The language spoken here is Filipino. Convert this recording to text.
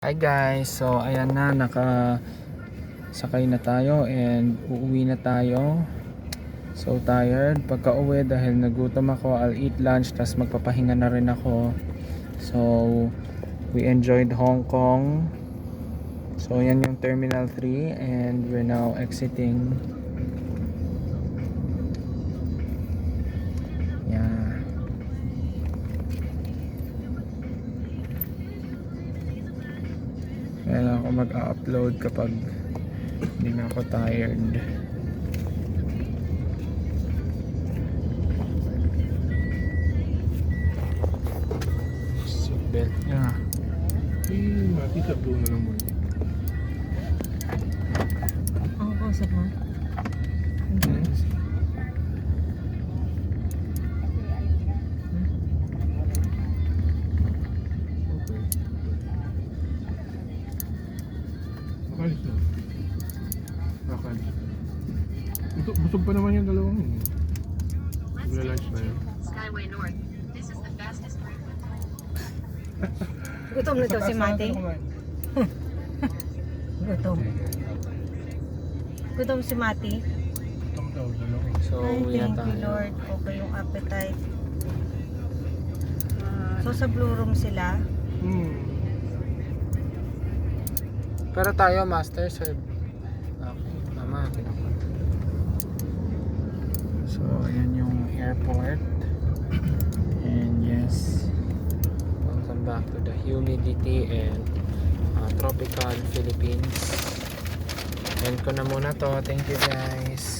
Hi guys, so ayan na, nakasakay na tayo and uuwi na tayo. So tired, pagka uwi dahil nagutom ako, I'll eat lunch tas magpapahinga na rin ako. So we enjoyed Hong Kong. So yan yung Terminal 3 and we're now exiting. Yeah. Kailangan ko mag-upload kapag hindi na ako tired. Seatbelt niya. Mati sa blue na lang muna. Ang kausap mo? Nakalis na. Nakalis. Busog pa naman yung dalawang yun. Magla-lunch na yun. Skyway North. This is the fastest route. Gutom na daw si Mate. Gutom. Gutom si Mate. Gutom daw, dalawa. So Ay, uwi na thank you tayo. Lord. Okay yung appetite. So sa Blue Room sila. Pero tayo master serve. Okay, tama. So ayan yung airport. And yes, welcome back to the humidity and tropical Philippines. End ko na muna to. Thank you guys.